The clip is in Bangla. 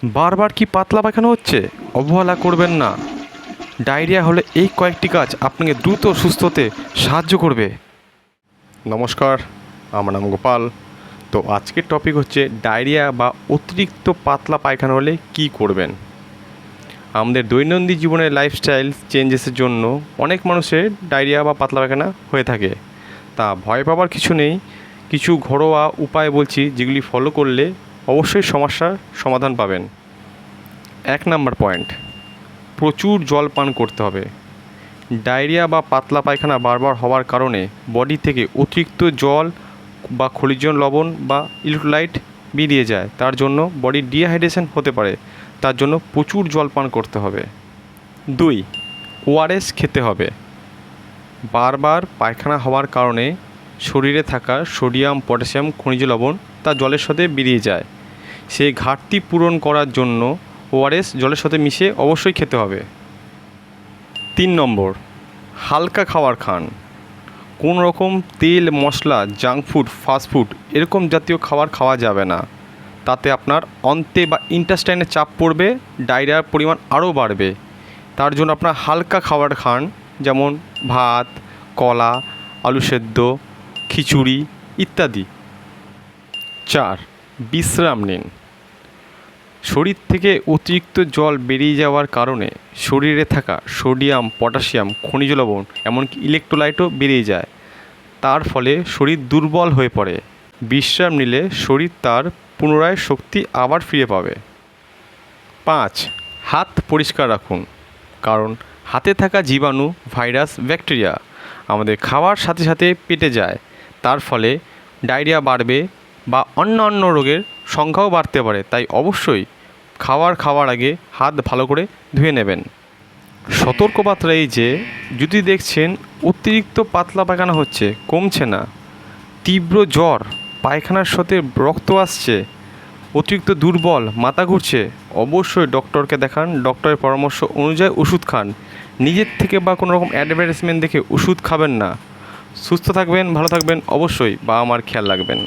বারবার কি পাতলা পায়খানা হচ্ছে? অবহেলা করবেন না। ডায়রিয়া হলে এই কয়েকটি কাজ আপনাকে দ্রুত সুস্থ হতে সাহায্য করবে। নমস্কার, আমার নাম গোপাল। তো আজকের টপিক হচ্ছে ডায়রিয়া বা অতিরিক্ত পাতলা পায়খানা হলে কি করবেন। আমাদের দৈনন্দিন জীবনের লাইফস্টাইল চেঞ্জেসের জন্য অনেক মানুষের ডায়রিয়া বা পাতলা পায়খানা হয়ে থাকে। তা ভয় পাওয়ার কিছু নেই। কিছু ঘরোয়া উপায় বলছি, যেগুলি ফলো করলে অবশ্যই সমস্যার সমাধান পাবেন। 1 নাম্বার পয়েন্ট, প্রচুর জল পান করতে হবে। ডায়রিয়া বা পাতলা পায়খানা বারবার হওয়ার কারণে বডি থেকে অতিরিক্ত জল বা খনিজ লবণ বা ইলেক্ট্রোলাইট বেরিয়ে যায়, তার জন্য বডি ডিহাইড্রেশন হতে পারে। তার জন্য প্রচুর জল পান করতে হবে। 2, ওআরএস খেতে হবে। বারবার পায়খানা হওয়ার কারণে শরীরে থাকা সোডিয়াম, পটাশিয়াম, খনিজ লবণ তা জলের সাথে বেরিয়ে যায়। সেই ঘাটতি পূরণ করার জন্য ওআরএস জলের সাথে মিশিয়ে অবশ্যই খেতে হবে। 3 নম্বর, হালকা খাবার খান। কোনো রকম তেল, মশলা, জাঙ্ক ফুড, ফাস্ট ফুড এরকম জাতীয় খাবার খাওয়া যাবে না। তাতে আপনার অন্ত্রে বা ইন্টেস্টাইনে চাপ পড়বে, ডায়রিয়ার পরিমাণ আরও বাড়বে। তার জন্য আপনার হালকা খাবার খান, যেমন ভাত, কলা, আলু সেদ্ধ, খিচুড়ি ইত্যাদি। 4, বিশ্রাম নিন। শরীর থেকে অতিরিক্ত জল বেরিয়ে যাওয়ার কারণে শরীরে থাকা সোডিয়াম, পটাশিয়াম, খনিজ লবণ এমনকি ইলেক্ট্রোলাইটও বেরিয়ে যায়। তার ফলে শরীর দুর্বল হয়ে পড়ে। বিশ্রাম নিলে শরীর তার পুনরায় শক্তি আবার ফিরে পাবে। 5, হাত পরিষ্কার রাখুন। কারণ হাতে থাকা জীবাণু, ভাইরাস, ব্যাকটেরিয়া আমাদের খাওয়ার সাথে সাথে পেটে যায়। তার ফলে ডায়রিয়া বাড়বে বা অন্যান্য রোগের সংখ্যাও বাড়তে পারে। তাই অবশ্যই খাওয়ার আগে হাত ভালো করে ধুয়ে নেবেন। সতর্কবার্তা এই যে, যদি দেখছেন অতিরিক্ত পাতলা পায়খানা হচ্ছে, কমছে না, তীব্র জ্বর, পায়খানার সাথে রক্ত আসছে, অতিরিক্ত দুর্বল, মাথা ঘুরছে, অবশ্যই ডক্টরকে দেখান। ডক্টরের পরামর্শ অনুযায়ী ওষুধ খান। নিজের থেকে বা কোনো রকম অ্যাডভার্টাইজমেন্ট দেখে ওষুধ খাবেন না। সুস্থ থাকবেন, ভালো থাকবেন, অবশ্যই বাবা মার খেয়াল রাখবেন।